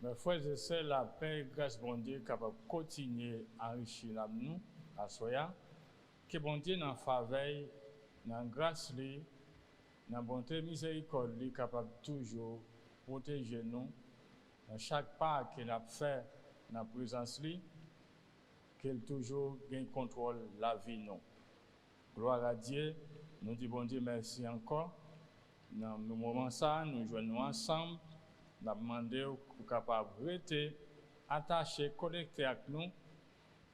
Mes frères et sœurs, la paix et grâce bon Dieu capable de continuer à enrichir nous, à soya. Que bon Dieu dans faveur, dans grâce, dans bonté miséricorde, capable toujours protéger nous dans chaque pas qu'il a fait dans la présence, qu'il toujours gagne contrôle de la vie. Nous. Gloire à Dieu, nous disons bon Dieu merci encore. Dans le moment ça, nous joignons ensemble. Nous avons demandé pour capable de rester attachés, connectés avec nous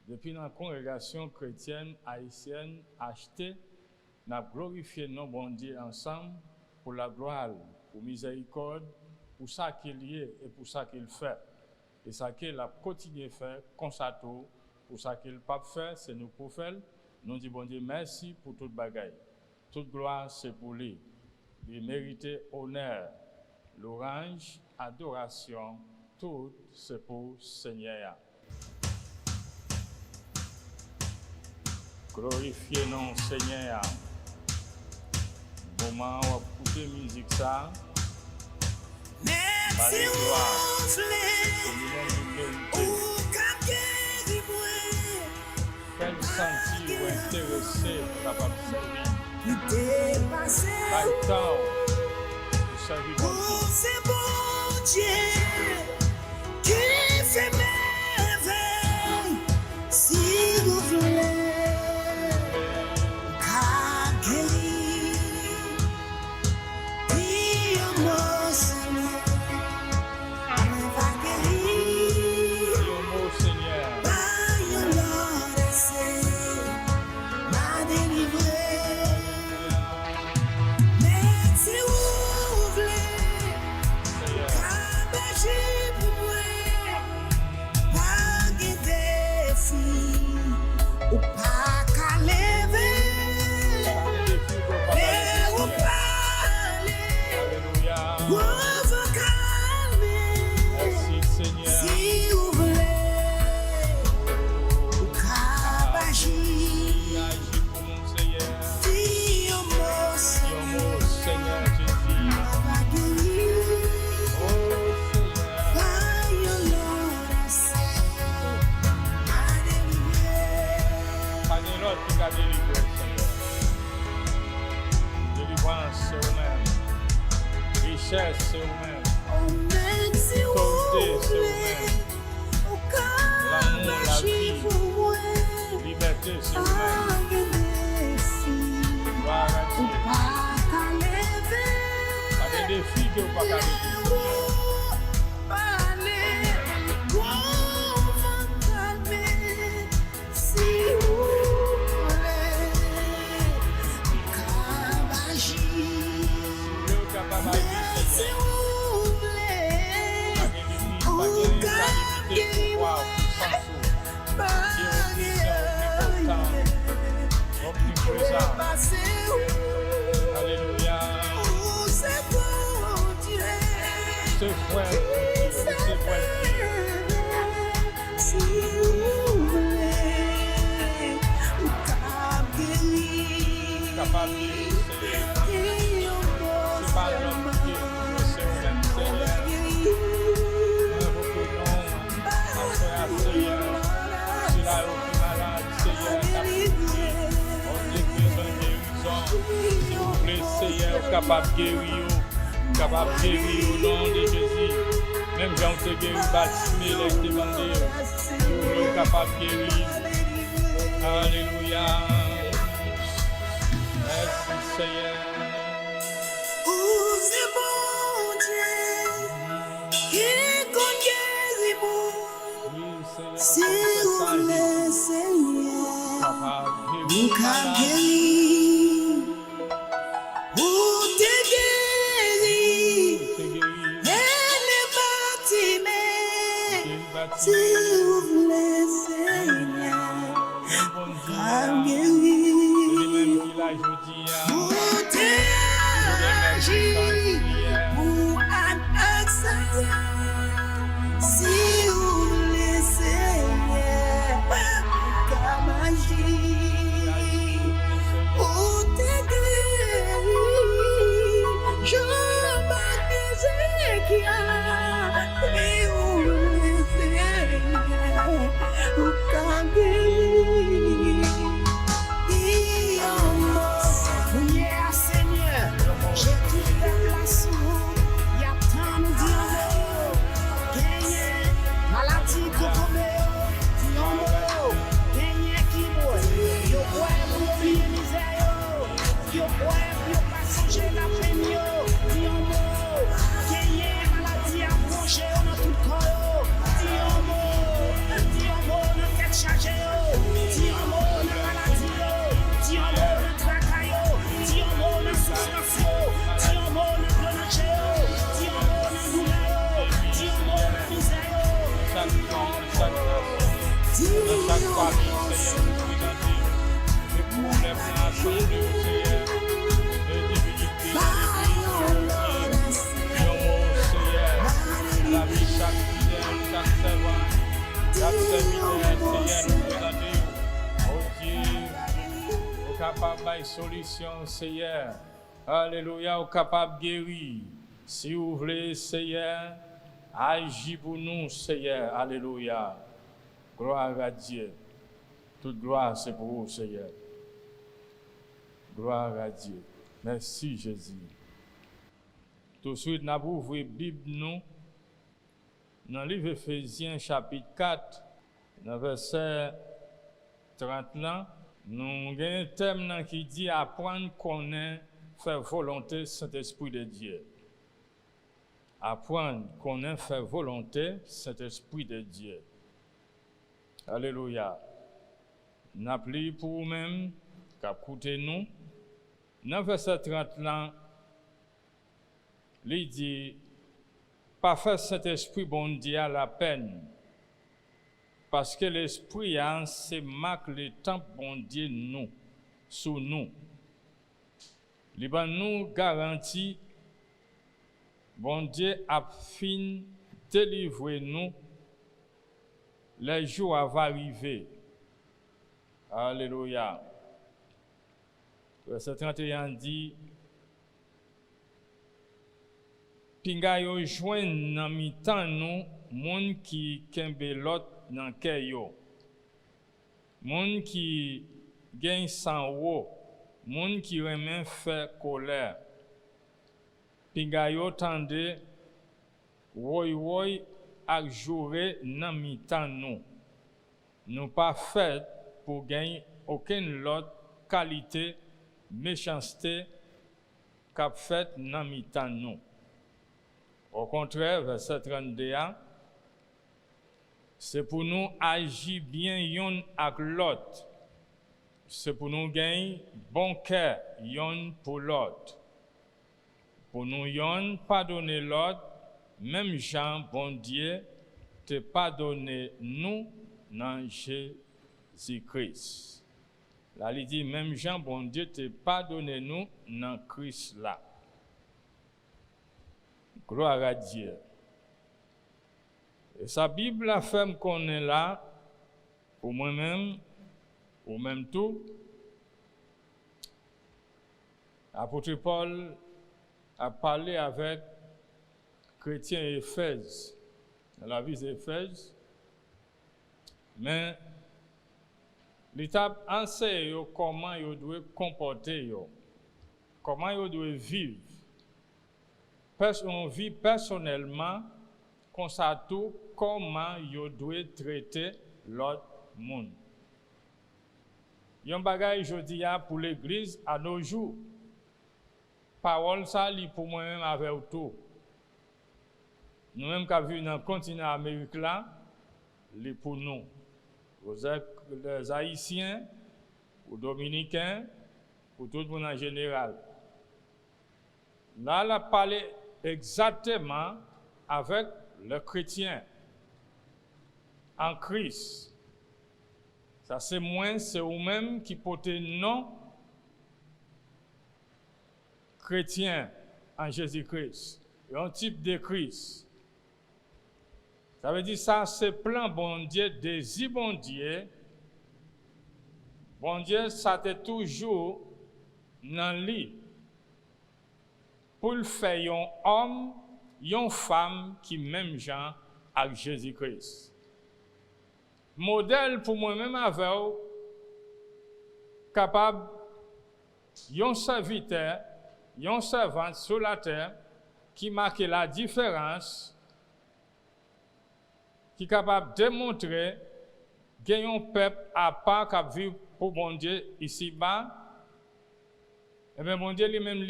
depuis la congrégation chrétienne haïtienne achetée. Nous avons glorifié nos bon Dieu ensemble pour la gloire, pour la miséricorde, pour ça qu'il est et pour ça qu'il fait. Et ça qu'il a continué à faire, comme ça tout, pour ça qu'il n'a pas fait, c'est nous pour faire. Nous disons bon Dieu merci pour toute bagaille. Toute gloire, c'est pour lui. Il mérite honneur, l'orange, adoration, tout c'est pour Seigneur. Glorifiez non Seigneur. Moment où on écouter musique ça. Merci Quel sentir ou intéressé capable de servir. Pas le temps de servir bon Dieu. C'est bon Dieu qui fait merveille. Si vous voulez, car guérir, Dieu mon Seigneur, on va guérir. Dieu mon Seigneur. By your Lord, I say, m'a délivré. Mais si vous voulez, cabagez pour moi, pas de défi, ou pas qu'à lever, mais ou pas aller, Alléluia. ou vous calmer. Merci Seigneur. Si vous voulez, ou cabagez, Agis pour mon Seigneur. Dieu mon Dieu mon Seigneur Jésus. va guérir. Oh Seigneur. By your Lord, I say, m'a délivré. Pas de l'autre qui a délivré Seigneur. Délivrance c'est vous-même. Richesse c'est vous-même. Oh, merci, Autorité, vous c'est voulez. Au L'amour, la cabagez vie. pour moi, Liberté c'est vous-même. pas de défi, Gloire à ou Dieu. pas qu'à lever. Pas de défi que vous ne pouvez pas gagner. Dieu est capable d'agir Seigneur. Pas de limite, pas de limite, pouvoir, puissance. Dieu est puissant, omnipotent, omniprésent. Alléluia. C'est vrai, c'est vrai. Si vous voulez, ou Capable de Seigneur. C'est pas l'homme qui est c'est vous-même Seigneur. Nous reconnaissons à Seigneur. Si la route est malade, Seigneur, on décrit son guérison. S'il vous plaît, Seigneur, capable de guérir, capable de guérir au nom de Jésus. Même quand on te guérit, bâtimé, les demandé, nous sommes capables de guérir. Alléluia. Merci Seigneur. C'est bon Dieu qui conquérit mon. Oui, Seigneur. Si vous voulez, Seigneur, Capable de vous guérir. guérir, vous te guérir, Te guérir. et les bâtiments. Guérir, Si vous voulez, Seigneur, bon vous Dieu. guérir, Lui-même qui l'a jeudi. vous te agir, vous en accéder. Si vous voulez, Seigneur, comme agir, vous te guérir. Je m'accuse qui a, mais où capable de solution, Seigneur. Alléluia, ou capable de guérir. Si vous voulez, Seigneur, agis pour nous, Seigneur. Alléluia. Gloire à Dieu. Toute gloire, c'est pour vous, Seigneur. Gloire à Dieu. Merci, Jésus. Tout de suite, nous avons ouvert la Bible, nous, dans le livre Éphésiens, chapitre 4, dans le verset 30, là, nous avons un thème qui dit apprendre, connaître, faire volonté Saint-Esprit de Dieu. Apprendre, connaître, faire volonté Saint-Esprit de Dieu. Alléluia. Nous appelons pour vous-même, écoutez nous. Dans le verset 30, là, il dit, pas faire Saint-Esprit bon Dieu à la peine, parce que l'Esprit c'est marque le temps bon Dieu nous, sous nous. Il nous garantit, bon Dieu a fin délivrer nous, les jours vont arriver. Alléluia. Verset 31 dit, Pinga yo joine nan mitan nou, moun ki kembe lot nan kè yo. Moun ki gen san wo, moun ki remen fè kolère. Pinga yo tande, woy ak jure nan mitan nou. Nou pa fait pour gagner aucune lot qualité, méchanceté qu'a fait nan mitan nou. Au contraire, verset 32, c'est pour nous agir bien yon ak l'autre. C'est pour nous gagner bon cœur yon pour l'autre. Pour nous yon pardonner l'autre, même Jean, bon Dieu, te pardonner nous dans Jésus-Christ. Là, il dit, même Jean, bon Dieu, te pardonner nous dans Christ là. Gloire à Dieu. Et sa Bible affirme qu'on est là, pour moi-même, ou même tout. L'apôtre Paul a parlé avec chrétiens Éphèse, dans la vie d'Éphèse, mais l'étape enseigne comment ils doivent comporter, comment ils doivent vivre. On vit personnellement, comme ça tout, comment on doit traiter l'autre monde. Il y a un bagage aujourd'hui pour l'Église à nos jours. Parole ça, pour moi-même avec tout. Nous-mêmes qui avons vu dans le continent américain, c'est pour nous. Les Haïtiens, les Dominicains, pour tout le monde en général. Là, elle a parlé exactement avec le chrétien en Christ. Ça, c'est moi, c'est vous-même qui portez non chrétien en Jésus-Christ. Il y a un type de Christ. Ça veut dire ça, c'est plan bon Dieu, désir bon Dieu. Bon Dieu, ça t'est toujours dans lui. Pour le faire un homme, une femme qui même genre avec Jésus-Christ. Modèle pour moi-même avec capable un serviteur, un servant sur la terre qui marque la différence, qui est capable de démontrer qu'il y a un peuple à part qui vit pour bon Dieu ici-bas. Et bien bon Dieu lui-même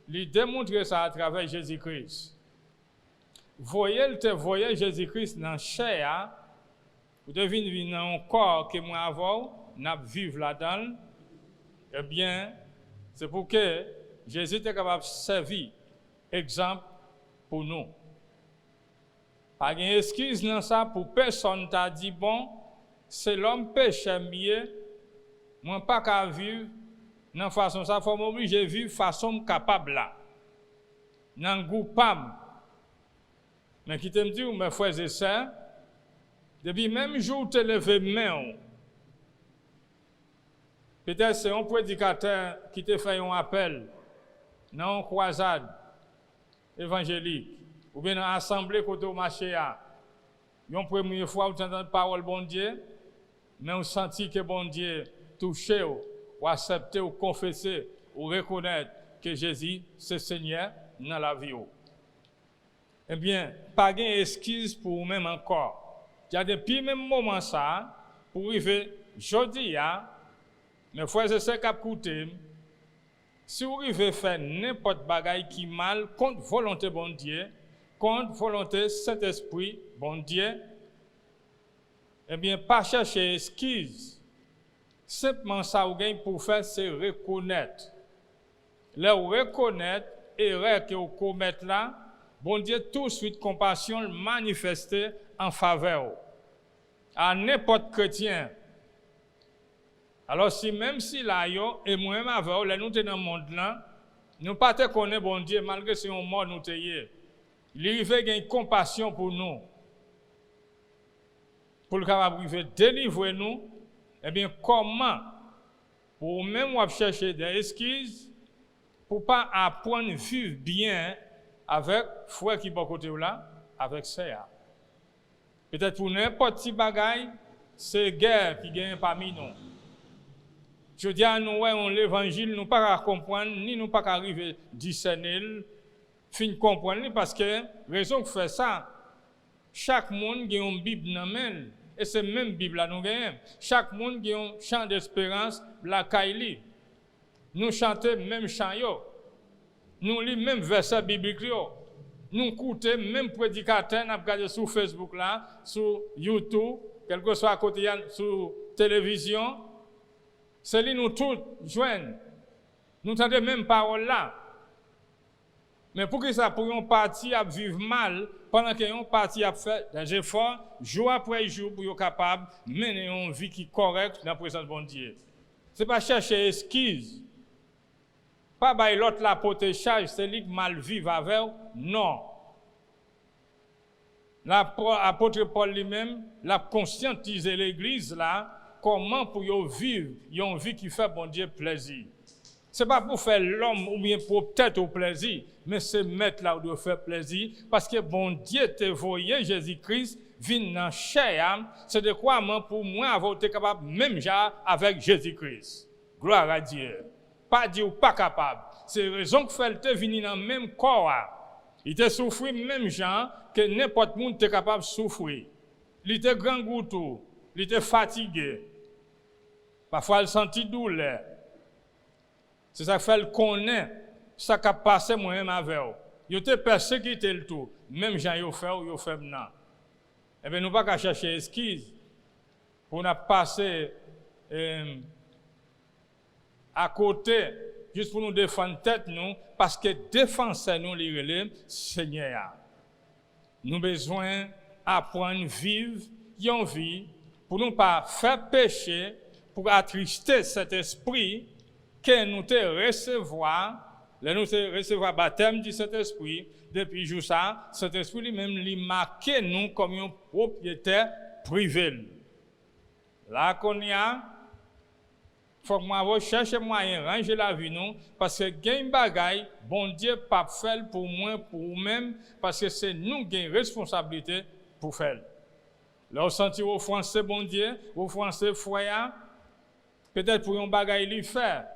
lui démontrer ça à travers Jésus-Christ. Voyez Jésus-Christ dans la chair, vous devez vivre dans un corps que moi avant, nous vivons là-dedans. Eh bien, c'est pour que Jésus était capable de servir exemple pour nous. Pas d'excuse dans ça pour personne t'a dit bon, c'est l'homme péché mieux, moi pas qu'à vivre dans façon ça, faut m'obliger à vivre façon capable là. Dans goupam. Mais qui te me dit mes frères et sœurs, depuis même jour où tu levé main, Peut-être c'est un prédicateur qui te fait un appel dans une croisade évangélique ou bien dans l'assemblée côté au marché. Une première fois où tu entends la parole bon Dieu, mais on senti que bon Dieu touché ou accepté ou confessé ou reconnaître que Jésus c'est Seigneur dans la vie. Eh bien, pas d'excuse pour vous-même encore. Il y a depuis même moment ça pour arriver jeudi mais frères et sœurs qui écoutent, si vous arrivez à faire n'importe bagaille qui mal contre volonté bon Dieu, contre volonté Saint-Esprit bon Dieu, eh bien, pas chercher excuse. Simplement ça vous gagne pour faire, c'est reconnaître. Là, vous reconnaître l'erreur que vous commettez là, bon Dieu tout de suite compassion manifestée en faveur à n'importe chrétien. Alors si même si là yo et moi-même avec là nous sommes dans le monde là, nous pas te connaître bon Dieu malgré si on mort nous tayé. Il arrive gagner compassion pour nous. Pour le capable de délivrer nous, eh bien comment pour même on chercher des excuses pour pas apprendre à vivre bien avec frère qui bon côté là avec ça. Peut-être pour n'importe petit bagaille, c'est guerre qui gagne parmi nous. Je dis à nous, on l'évangile, nous pas comprendre, ni nous pas arriver discerner, fin comprendre, parce que raison que fait ça, chaque monde a une Bible dans la main, et c'est même Bible là nous gagnons. Chaque monde a un chant d'espérance, la Kaili. Nous chantons même chant yo. Nous lisons même verset biblique yo. Nous écoutons même prédicateur, nous regardons sur Facebook là, sur YouTube, quel que soit à côté sur télévision. C'est lui nous tous joignent. Nous entendons même parole là. Mais pour que ça pour une partie à vivre mal, pendant qu'une partie à faire des efforts, jour après jour, pour être capable de mener une vie qui est correcte dans la présence de bon Dieu. Ce n'est pas chercher excuse. Pas bailler l'autre la porter charge, c'est lui qui mal vivre avec. Non. L'apôtre Paul lui-même l'a conscientisé l'église là. Comment pour vivre une vie qui fait bon Dieu plaisir. Ce n'est pas pour faire l'homme ou bien pour peut-être au plaisir, mais c'est mettre là où doit faire plaisir, parce que bon Dieu te voyé Jésus-Christ vient dans chair, c'est de quoi pour moi avoir été capable même genre avec Jésus-Christ. Gloire à Dieu. Pas dire ou pas capable. C'est raison que fait te venir dans le même corps. Il te souffert même genre que n'importe monde est capable de souffrir. Il était grand goût, il était fatigué. Parfois, il sentit douleur. C'est ça qui fait le connaît, ça qui a passé moi-même avec eux. Il était persécuté le tout. Même gens ils fait ou ils fait maintenant. Eh bien, nous pas qu'à chercher excuse pour nous passer à côté, juste pour nous défendre tête nous, parce que défense nous les relève, Seigneur. Nous avons besoin d'apprendre à vivre une vie pour ne pas faire pécher, pour attrister cet esprit que nous te recevoir, nous te recevoir baptême du Saint-Esprit, depuis jour ça, cet esprit lui-même lui marque nous comme un propriétaire privé. Là qu'on y a, faut que moi chercher moyen ranger la vie nous, parce que gain bagaille, bon Dieu pas faire pour moi, pour nous-mêmes, parce que c'est nous qui avons responsabilité pour faire. Là, vous sentez au français, bon Dieu, au français, foyer, peut-être pour un bagaille lui faire.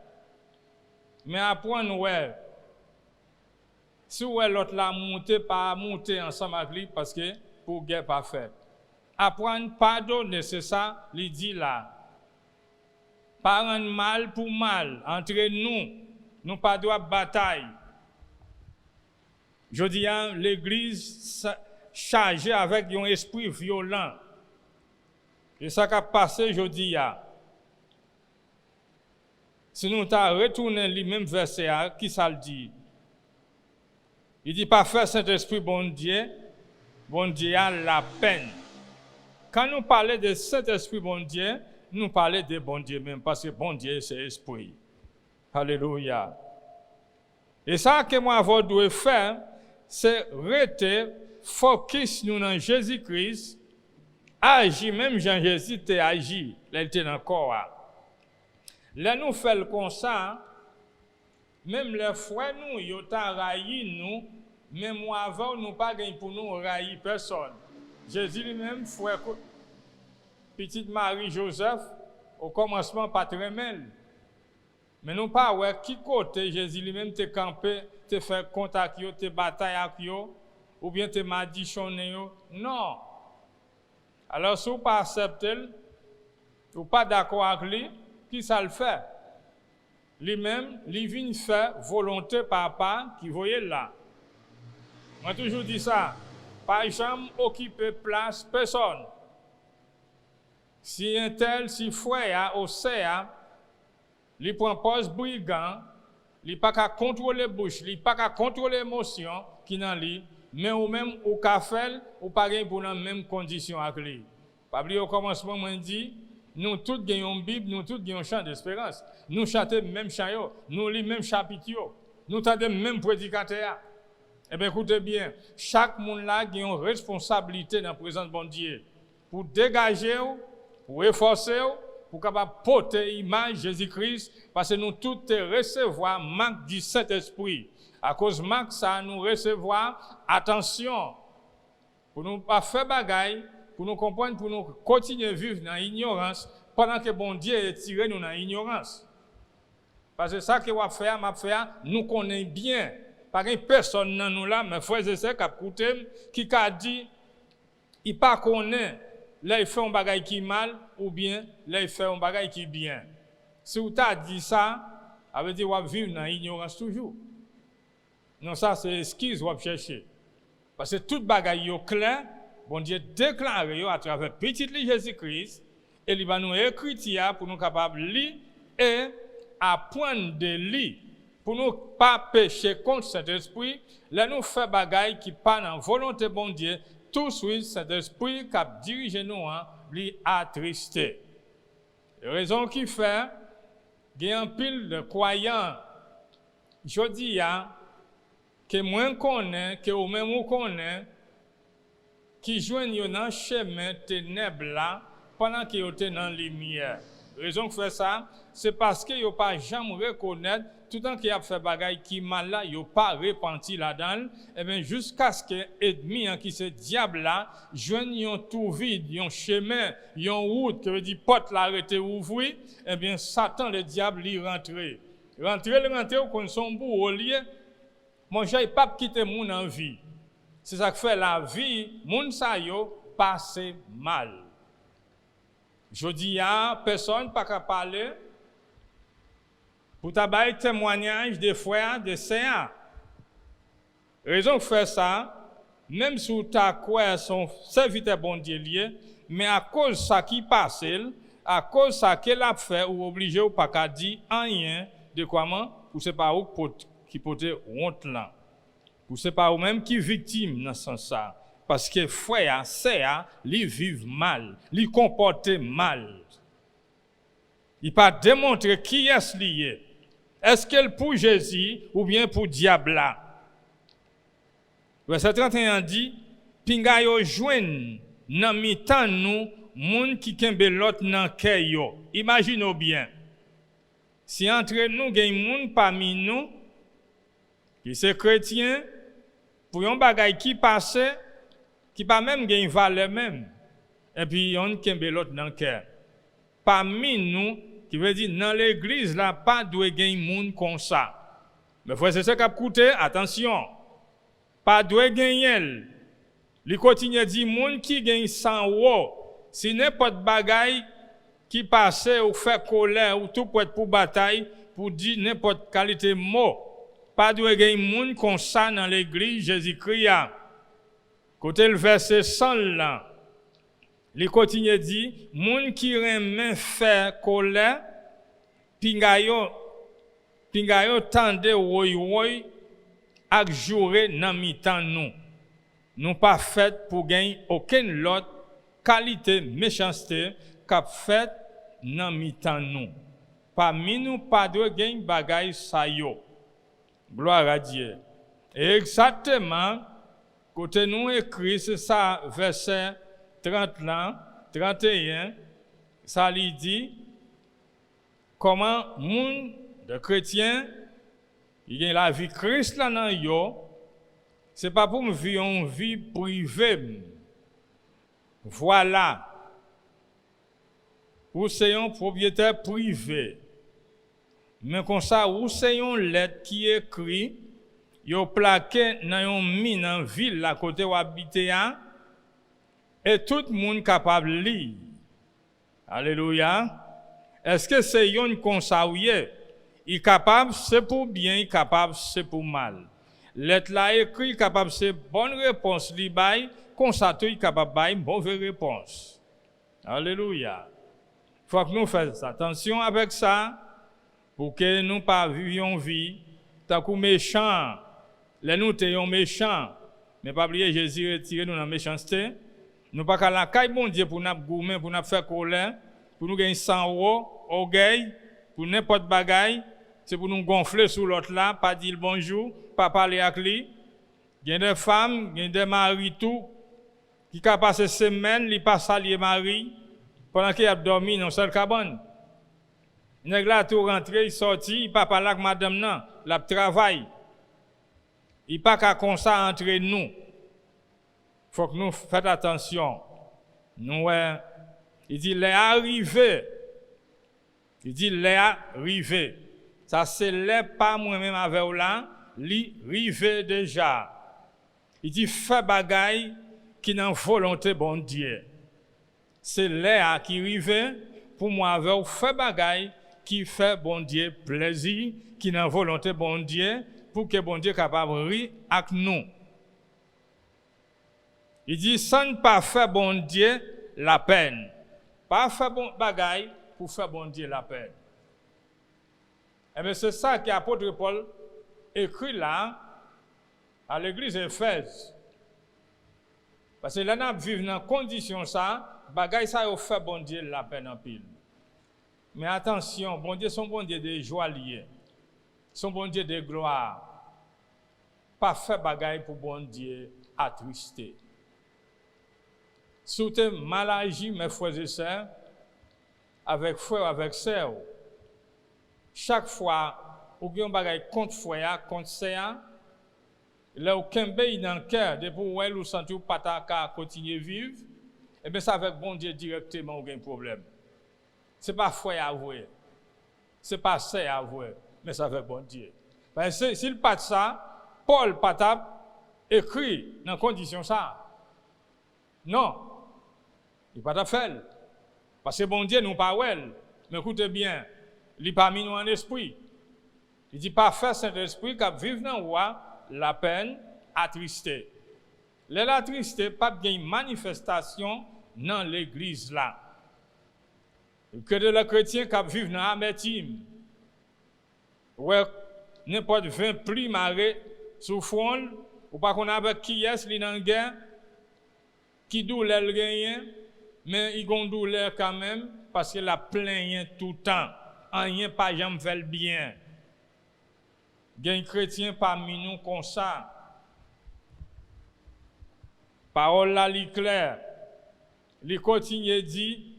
Mais apprendre, ouais. Si ouais, l'autre l'a monté, pas monter ensemble avec lui, parce que pour guerre pas faire. Apprendre, pardonner, c'est ça, il dit là. Pas rendre mal pour mal, entre nous pas droit bataille. Je dis, l'église chargée avec un esprit violent. Et ça qui a passé, je dis, si nous t'avons retourné le même verset, qui ça le dit? Il dit, pas faire Saint-Esprit, bon Dieu a la peine. Quand nous parlons de Saint-Esprit, bon Dieu, nous parlons de bon Dieu même, parce que bon Dieu, c'est esprit. Alléluia. Et ça que moi, je dois faire, c'est rester focus nous dans Jésus-Christ, agir même Jean-Jésus t'a agi, il était dans le corps. Là nous faisons comme ça, même les frères nous, ils ont raillé nous, même moi avant, nous pas gagné pour nous railler personne. Jésus lui-même, frère, petite Marie-Joseph, au commencement, pas très mal. Mais nous pas ouais qui côté Jésus lui-même te campé, te fait contact yo, te bataille avec yo, ou bien te madichonné yo. Non. Alors si vous pas accepter, ou pas d'accord avec lui, qui ça le fait? Lui-même, lui vient faire volonté papa qui voyait là. Moi toujours dit ça, pas jamais occuper place personne. Si un tel, si frère, au CA, il prend poste brigand, il pas qu'à contrôler bouche, il pas qu'à contrôler émotion qui dans lui, mais ou même au café, ou pas pour la même condition avec lui. Pas oublier au commencement moi dit, nous tous gagnons Bible, nous tous gagnons chant d'espérance. Nous chantons même chant, nous lisons même chapitre, nous entendons même prédicateur. Eh bien écoutez bien, chaque monde là a une responsabilité dans la présence de bon Dieu pour dégager, pour efforcer, pour capable porter l'image de Jésus-Christ, parce que nous tous recevoir marque du Saint-Esprit. À cause de marque ça, nous recevoir attention, pour nous pas faire bagaille, pour nous comprendre, pour nous continuer à vivre dans l'ignorance, pendant que bon Dieu est tiré nous dans l'ignorance. Parce que ça que va faire, nous connaissons bien. Pas une personne dans nous là, mais frères et sœurs qui a dit, il pas connaît. Là, il fait un bagage qui est mal, ou bien, là, il fait un bagage qui est bien. Si vous avez dit ça, ça veut dire que vous vivez dans l'ignorance toujours. Non, ça, c'est excuse que vous cherchez. Parce que tout bagage est clair, bon Dieu déclare à travers petit Jésus-Christ, et il va nous écrire pour nous capables de lire et apprendre de lire. Pour nous pas pécher contre cet esprit, là, nous faisons bagage qui pas dans la volonté de bon Dieu. Tout de suite, cet esprit qui a dirigé nous, lui attristé. La raison qui fait, il y a un pile de croyants, je dis, que moins connaît, que au même on connaît, qui joignent dans le chemin ténèbres là, pendant qu'ils étaient dans la lumière. La raison qui fait ça, c'est parce qu'ils n'ont pas jamais reconnaître, tout le temps qu'il a fait bagaille qui mal là, ils n'ont pas repenti là-dedans, et bien jusqu'à ce que l'ennemi, qui c'est diable là, joignent tout vide, un chemin, une route, qui veut dire porte là arrêté ouvrir, et bien Satan, le diable, il rentre. Rentrer, ou qu'on son bout au lieu, mon j'ai pas quitter mon en vie. C'est ça qui fait la vie, mon sa yo passe mal. Je dis à personne pas qu'à parler pour tabailler témoignage des frères, des sœurs. Raison de faire ça, même si tu as quoi son serviteur bon Dieu lié, mais à cause de ça qui passe, à cause de ça qu'elle a fait, ou obligé ou pas qu'à dire rien de comment, ou c'est pas où qui peut être honte là. Ou c'est pas ou même qui victime dans ce sens-là. Parce que frère, sœur, ils vivent mal, ils comportent mal. Il pas démontrer qui est lié. Est-ce qu'elle pour Jésus ou bien pour diable là? Verset 31 dit, pinga yo joine nan mitan nous, moun qui kembe l'autre nan kè yo. Imaginez bien. Si entre nous gen moun parmi nous qui c'est chrétien, pour yon bagay qui passe, qui pas même gen valeur même. Et puis on kembe l'autre nan kè. Parmi nous, qui veut dire dans l'église là pas doit gagner monde comme ça. Mais frère c'est ça qu'a coûté, attention. Pas doit gagner. Il continue dit monde qui gagne 100 €, si n'importe bagaille qui passe ou fait colère ou tout pour être pour bataille pour dire n'importe qualité mot. Pas doit gagner monde comme ça dans l'église Jésus-Christ. Côté le verset 100 là. Il continue dit, moun qui remen faire colère, pingayo tande woy ak jure nan mitan nous. Nous pas fait pour gagner aucune autre qualité méchanceté qu'a fait nan mitan nous. Parmi nous pas de gagner bagay sa yo. Gloire à Dieu. Et exactement côté nous écrit c'est ça verset 30 là, 31, ça lui dit, comment monde de chrétiens il y a la vie Christ là dans yo, c'est pas pour me vivre une vie privée. Voilà. Ou c'est un propriétaire privé. Mais comme ça, ou c'est une lettre qui est écrite, yo plaqué dans une mine en ville à côté où habiter et tout le monde capable de lire. Alléluia. Est-ce que c'est une comme ça il est capable c'est pour bien, il est capable c'est pour mal. Lettre là écrit capable c'est bonne réponse li bail, comme ça tout est capable bail mauvaise réponse. Alléluia. Faut que nous fassions attention avec ça pour que nous pas vivions vie tant que méchants. Les nous t'ayons méchants, mais pas oublier Jésus retiré nous dans la méchanceté. Nous pas qu'à la caille bon Dieu pour nous gourmer, pour nous faire colère, pour nous gagner 100 €, orgueil, pour n'importe bagaille, c'est pour nous gonfler sur l'autre là, pas dire bonjour, pas parler avec lui. Il y a des femmes, il y a des maris tout qui ont passé semaine, ils passent à mari pendant qu'il a dormi dans une seule cabane. Il est là tout rentré, il sorti, il pas parler avec madame non, la travail. Il pas qu'à comme ça entre nous. Faut que nous fassions attention. Nous il dit les arrivés. Il dit les arrivés. Ça c'est les pas moi-même avec là, li rivé déjà. Il dit fait bagaille qui n'a volonté bon Dieu. C'est les qui rivé pour moi avec fait bagaille qui fait bon Dieu plaisir, qui n'a volonté bon Dieu pour que bon Dieu capable rire avec nous. Il dit sans ne pas faire bon Dieu la peine. Pas faire bon bagaille pour faire bon Dieu la peine. Et bien c'est ça que l'apôtre Paul écrit là à l'église d'Éphèse. Parce que là nous vivons dans condition ça, bagaille ça yo fait bon Dieu la peine en pile. Mais attention, bon Dieu son bon Dieu de joie lié. Son bon Dieu de gloire. Pas faire bagaille pour bon Dieu attristé. Si vous avez mal agi, mes frères et sœurs, avec frère, avec sœur, chaque fois, vous avez un bagaille contre frère, contre sœur, là où vous dans le cœur, depuis que vous sentez que vous ne pouvez pas continuer à vivre, et bien ça avec bon Dieu directement, vous avez un problème. Ce n'est pas frère à vous, ce n'est pas sœur à vous, mais ça avec bon Dieu. Parce que s'il pas de ça, Paul Patap écrit dans condition ça. Non, il pas de faire. Parce que bon Dieu nous pas well. Mais écoutez bien, il pas mis nous en esprit. Il dit pas faire Saint-Esprit qui vivre dans roi la peine attristé. L'attristé pas de manifestation dans l'église là. Que de la chrétien qui vivent dans l'amertume. Ouais, n'importe 20 plis marés sous front, ou pas qu'on avec qui est li dans guerre, qui douleur le gagne, mais il gon douleur quand même parce que la plaint tout le temps, rien pas jamais fait le bien. Gagne chrétien parmi nous comme ça. Parole là li claire. Li continue dit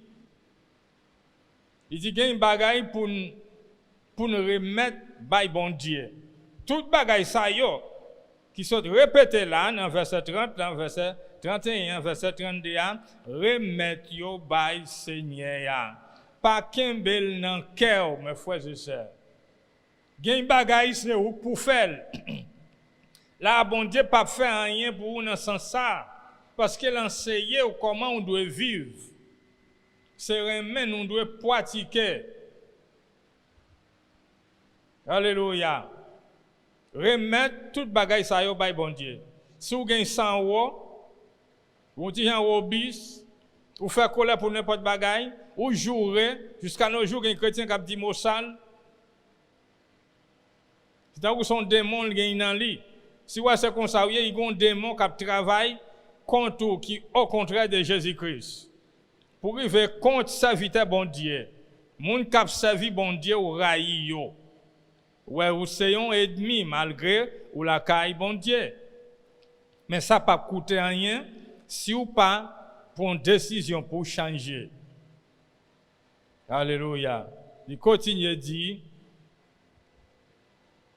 il dit gagne bagaille pour nous remettre by bon Dieu. Tout bagaille ça yo qui sont répétés là dans verset 30, dans verset 31, verset 32, remettre yo by Seigneur. Pas kembel dans cœur mes frères et sœurs. Gagne bagaille c'est pour faire. Là bon Dieu pas faire rien pour nous dans sens ça parce qu'il enseigne comment on doit vivre. C'est remettre nous doit pratiquer. Alléluia. Remettre toute bagaille ça yo bay bon Dieu. Si vous gagnez 100 €, vous tirez un obis, vous faites colère pour n'importe bagaille, ou jouer jusqu'à nos jours, il y a un chrétien qui a dit mot sale. C'est là où son démon qui est dans lui. Si vous êtes comme ça, il y a un démon qui travaille contre qui au contraire de Jésus-Christ. Pour arriver contre serviteur bon Dieu. Moun qui a servi bon Dieu ou raï yo. Ouais, vous êtes un ennemi malgré ou la caille bon Dieu. Mais ça pas coûter rien si ou pas pour une décision pour changer. Alléluia. il continue dit,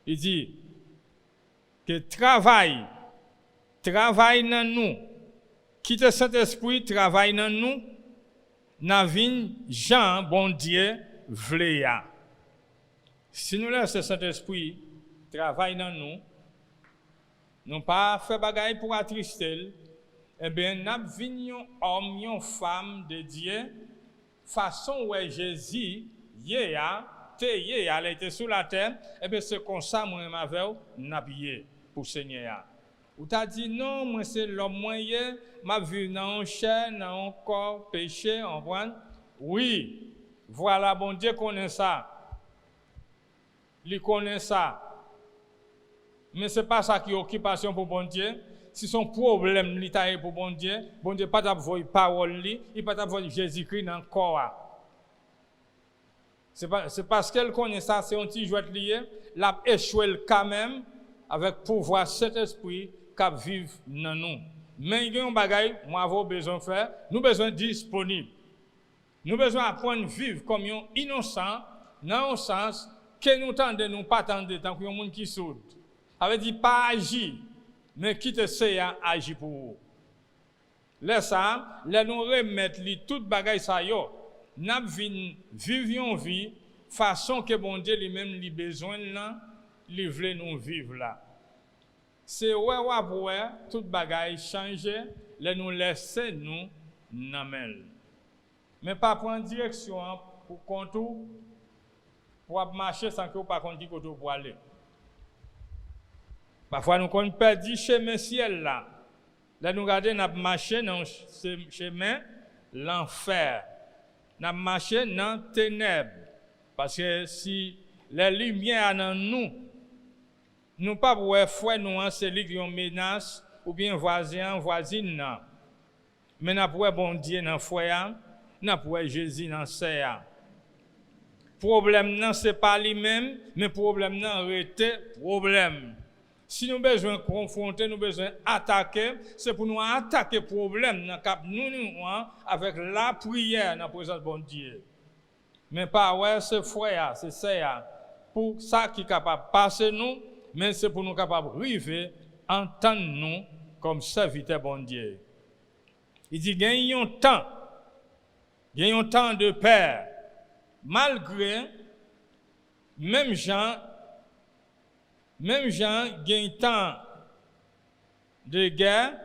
il dit que travail dans nous, quitte Saint-Esprit, travail dans nous, n'a vin Jean, bon Dieu, vle ya. Si nous laissons Saint-Esprit travail dans nous, nous pas fait bagaille pour attrister, eh bien, nous venons homme, une femme de Dieu, façon où Jésus, elle était sous la terre, eh bien, c'est comme ça, moi, ma veille, n'habillé pour Seigneur. Ou t'as dit non, moi, c'est l'homme moyen, ma vie dans un chair, dans un corps, péché, en point. Oui, voilà, bon Dieu connaît ça. Il connaît ça. Mais ce n'est pas ça qui est occupation pour bon Dieu. Si son problème est pour bon Dieu pas d'avoir parole, il pas d'avoir Jésus-Christ dans le corps. C'est parce qu'elle connaît ça, c'est un petit jouet lié, l'a échoué quand même avec pouvoir cet esprit qui vit dans nous. Mais il y a un bagage, moi avons besoin de faire, nous besoin disponible. Nous besoin apprendre à vivre comme un innocent dans un sens que nous tendons nous pas tendre tant que un monde qui soude. Ça veut dire pas agir, mais qui te sait agir pour vous. Laisse ça, laisse nous remettre tout bagage ça yo. N'a vivions vie façon que bon Dieu lui-même lui besoin là, lui veut nous vivre là. C'est ouais tout bagage changer, laisse nous laisser nous namel. Mais pas prendre direction pour contour pour marcher sans que vous pas qu'on dit côté pour aller. Parfois, nous avons perdu chemin ciel là. Là, nous regardons, nous avons marché dans ce chemin, l'enfer. Nous avons marché dans les ténèbres. Parce que si la lumière dans nous, nous ne pouvons pas voir nous, c'est lui qui ont menace, ou bien voisin, voisine. Mais nous pouvons bon Dieu dans le foyer, nous pouvons Jésus dans le serre. Le problème, ce n'est pas lui-même, mais le problème, c'est problème. Si nous avons besoin de confronter, nous avons besoin d'attaquer, c'est pour nous attaquer le problème nous avec la prière dans la présence de bon Dieu. Mais pas ouais, c'est frère, c'est ça. Pour ça qui est capable de passer nous, mais c'est pour nous capables de arriver, entendre nous comme serviteur bon Dieu. Il dit, gagnez un temps de paix, malgré, même Jean gagne temps de guerre,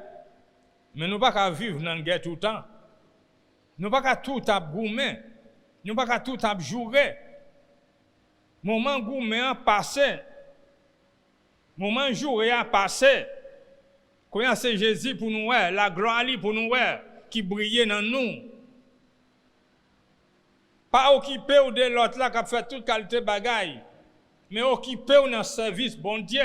mais nous ne pouvons pas vivre dans la guerre tout le temps. Nous ne pouvons pas tout abgoumer. Nous ne pouvons pas tout abjouer. Moment gourmet a passé. Moment joué a passé. Quand c'est Jésus pour nous, la gloire pour nous, qui brille dans nous. Pas occupé de l'autre là qui a fait toute qualité de bagaille. Mais occupé dans le service bon Dieu.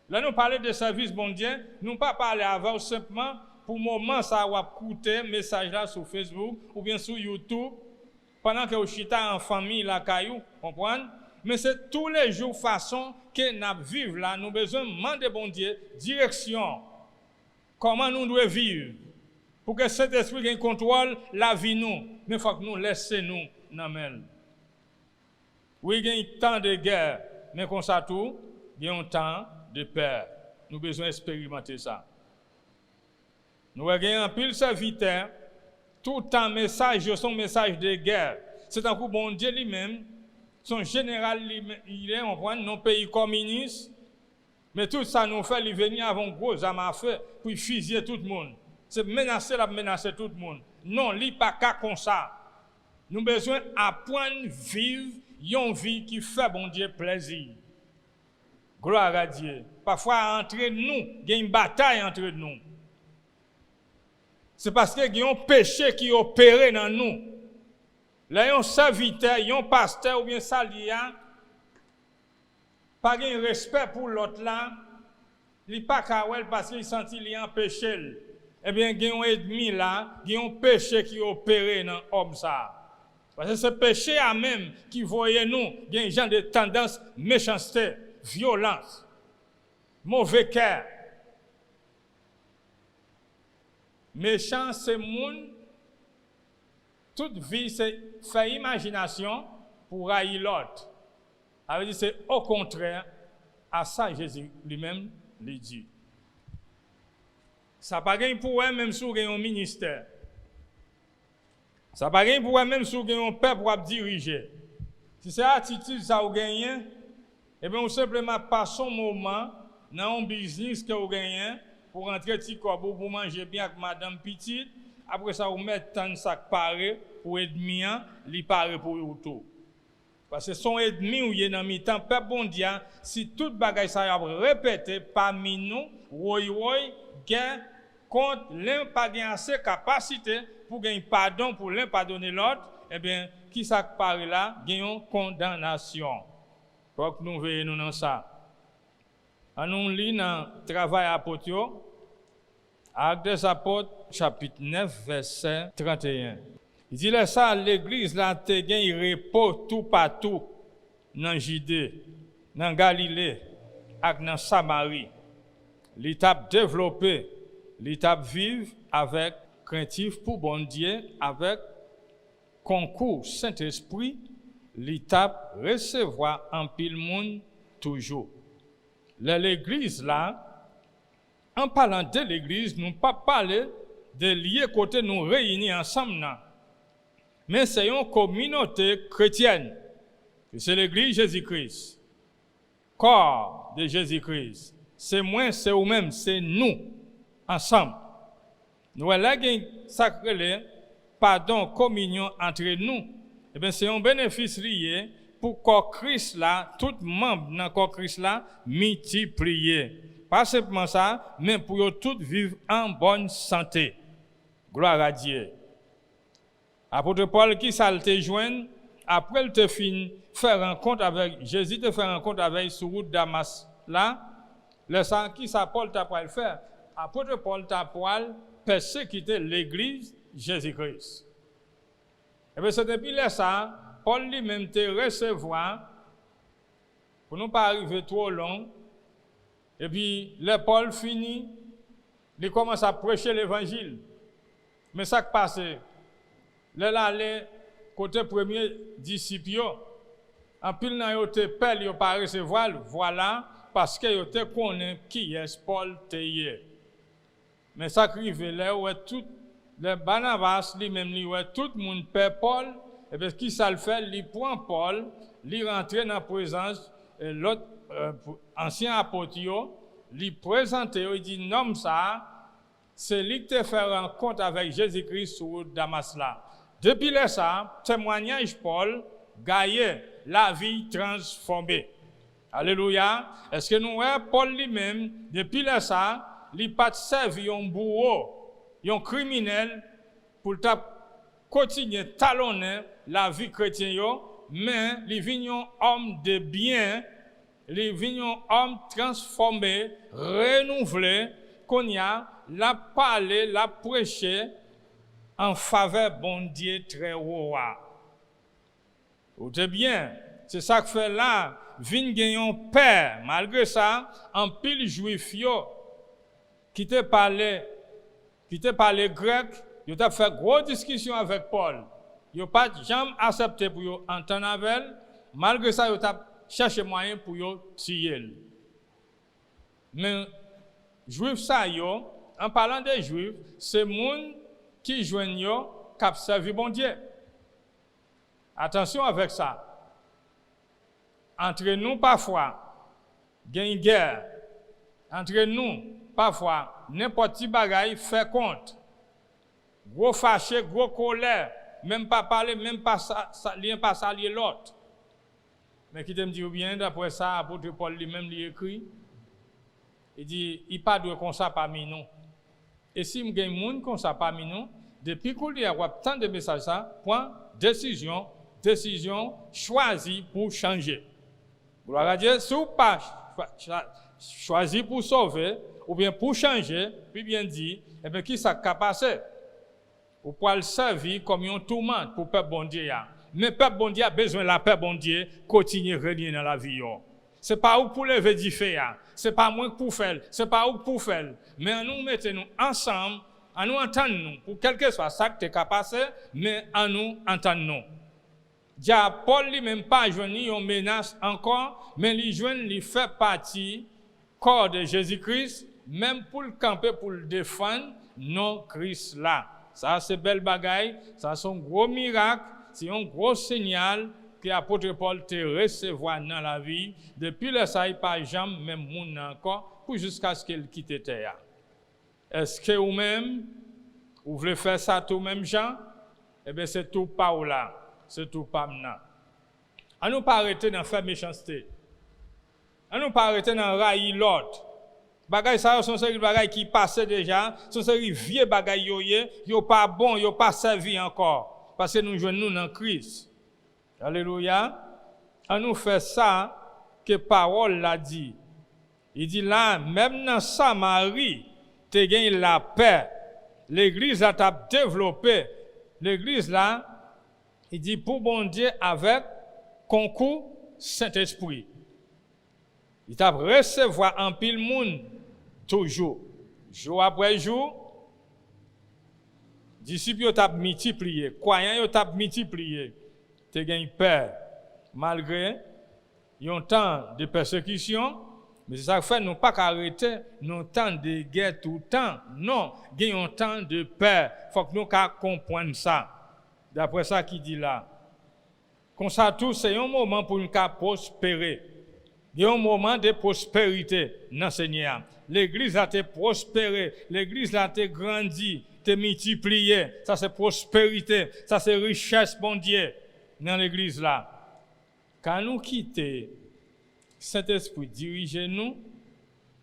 Là, nous parlons de service bon Dieu, nous ne pas parler avant simplement pour le moment ça va coûter message là sur Facebook ou bien sur YouTube pendant que vous chita en famille la caillou, comprenez? Mais c'est tous les jours façon que nous vivons là, nous besoin demander bon Dieu direction. Comment nous devons vivre pour que cet esprit contrôle la vie nous, mais il faut que nous laissions nous dans le oui, il y a un temps de guerre, mais comme ça tout, il y a un temps de paix. Nous avons besoin d'expérimenter ça. Nous avons un pile serviteur, tout le temps message, son message de guerre. C'est un coup bon Dieu lui-même, son général, il est en non pays communiste, mais tout ça nous fait venir avant gros armes à feu pour fusiller tout le monde. C'est menacer tout le monde. Non, il n'y a pas qu'à comme ça. Nous avons besoin d'apprendre à vivre une vie qui fait bon Dieu plaisir. Gloire à Dieu. Parfois, entre nous, il y a une bataille entre nous. C'est parce qu'il y a un péché qui est opéré dans nous. Là, il y a un serviteur, il y a un pasteur ou bien salia, pas de respect pour l'autre là, il n'est pas kawel parce qu'il sent qu'il y a un péché. Eh bien, il y a un ennemi là, il y a un péché qui est opéré dans l'homme ça. Parce que ce péché à même qui voyait nous, il y a un genre de tendance, méchanceté, violence, mauvais cœur. Méchant, c'est monde, toute vie, c'est faire imagination pour haïr l'autre. Ça veut dire c'est au contraire à ça Jésus lui-même lui dit. Ça pas gain pour eux même si vous avez un ministère. Ça pas gain pour eux même si vous avez un peuple pour diriger. Si c'est attitude ça vous gagnez, eh bien, vous simplement passez un moment dans un business que vous gagnez pour rentrer petit corps pour manger bien avec madame petite. Après ça, vous mettez un sac paré pour ennemi, li paré pour vous tout. Parce que son ennemi ou y est dans mi-temps, peuple bon Dieu, si toute bagaille ça y a répété parmi nous, woy, gain contre l'un pas gain assez capacité pour gagner pardon pour l'un pardonner l'autre, eh bien, qui ça paré là, gagne condamnation. Faut que nous veillons dans ça. On nous lit dans Travail apôtre, Actes des apôtres, chapitre 9, verset 31. Il dit là ça, l'église là, te gagne repos tout partout, dans Judée, dans Galilée, et dans Samarie. L'étape développée, l'étape vive avec craintif pour bon Dieu, avec concours Saint-Esprit, l'étape recevoir en pile monde toujours. L'église là, en parlant de l'église, nous ne pas parler de lier côté nous réunis ensemble, non. Mais c'est une communauté chrétienne. C'est l'église Jésus-Christ. Corps de Jésus-Christ. C'est moi, c'est vous-même, c'est nous, ensemble. Nous avons sacré, pardon, communion entre nous. Eh bien, c'est un bénéfice lié pour corps Christ là, tout membre dans corps Christ là, multiplier. Pas simplement ça, mais pour eux tous vivre en bonne santé. Gloire à Dieu. Apôtre Paul qui ça te joindre, après il te fin faire rencontre avec Jésus, te faire rencontre avec sur route Damas là, le sang qui ça Paul t'a pas le faire. Apôtre Paul t'a pas persécuter l'église Jésus-Christ. Et bien c'est depuis là ça, Paul lui-même te recevoir pour ne pas arriver trop long. Et puis, le Paul finit, il commence à prêcher l'évangile. Mais ça qui passe, là, côté premier disciple, en pile dans yo te pelle, yo pas recevoir, voilà, parce que yo te connaît qui est Paul te. Mais ça qui arrive là, où tout le Barnabas lui-même, tout le monde perd Paul, et bien qui ça le fait, il prend Paul, il rentre dans la présence, et l'autre, ancien apôtre, il présente, il dit, non, ça, c'est lui qui te fait rencontre avec Jésus-Christ sur Damas là. Depuis là, ça, témoignage Paul, gagne la vie transformée. Alléluia. Est-ce que nous voyons Paul lui-même, depuis là, ça, il n'a pas servi un bourreau, un criminel, pour continuer talonner la vie chrétienne, mais il vient un homme de bien, il vient un homme transformé, renouvelé, qu'on y a, la parler, la prêcher en faveur bon Dieu très haut. C'est bien, c'est ça que fait là, vient gagner un père, malgré ça, en pile juif qui te parlait grec, il a fait grosse discussion avec Paul. Il n'a pas jamais accepté pour entendre avec elle, malgré ça, il a cherché moyen pour tuer. Mais juif ça en parlant des juifs, c'est monde qui joignent qui a servi bon Dieu. Attention avec ça. Entre nous parfois, il y a une guerre. Entre nous parfois, n'importe qui bagaille fait compte. Gros fâché, gros colère, même pas parler, même pas saluer l'autre. Mais qui te me dit bien, d'après ça, apôtre Paul lui-même lui écrit, il dit, il pas de comme ça parmi nous. Et si il y a des gens comme ça parmi nous, depuis qu'il y a tant de messages, ça, point, décision choisie pour changer. Gloire à Dieu, si vous pas choisi pour sauver, ou bien pour changer, puis bien dit, eh bien, qui ça a passé? Ou pour le servir comme un tourment pour le peuple bon Dieu. Mais le peuple bon Dieu a besoin de la paix bon Dieu, continuer à régner dans la vie. Ce n'est pas où pour lever du feu, ce n'est pas moi pour faire, ce n'est pas où pour faire. Mais nous mettons ensemble, à nous entendre, pour quel que soit ça que tu es capable, mais à nous entendre. Paul lui-même pas joindre une menace encore, mais il fait partie corps de Jésus-Christ, même pour le camper, pour le défendre, non Christ là. Ça, c'est belle bagaille, ça, c'est un gros miracle, c'est un gros signal que l'apôtre Paul te recevoir dans la vie. Depuis le ça, il pas jamais même monde encore, pour jusqu'à ce qu'il quitte terre. Est-ce que vous-même, vous voulez faire ça tout même Jean? Eh bien, c'est tout pas là, c'est tout pas maintenant. On nous pas arrêter d'en faire méchanceté. On nous pas arrêter d'en railler l'autre. Bagay ça sont série bagay qui passent déjà, sont série vieux bagay yo pas bon, yo pas servi encore parce que nous joignons nous dans Christ. Alléluia. On nous fait ça que parole l'a dit. Il dit là même dans Samarie, tu gagné la paix. L'église là t'a développé. L'église là, il dit pour bon Dieu avec concours Saint-Esprit. Il t'a recevoir en pile monde toujours, jour après jour. Disciples t'a multiplié, croyants t'a multiplié. Tu gagnes peur malgré un temps de persécution, mais c'est ça que fait nous pas arrêter nos temps de guerre tout le temps. Non, il y a un temps de paix. Faut que nous comprenions ça. D'après ça qui dit là. Comme ça tout c'est un moment pour nous prospérer. Il y a un moment de prospérité dans le Seigneur. L'église a été prospérée, l'église a été grandie, été multipliée. Ça c'est prospérité, ça c'est richesse, bon Dieu, dans l'église là. Quand nous quittons, Saint-Esprit dirige nous,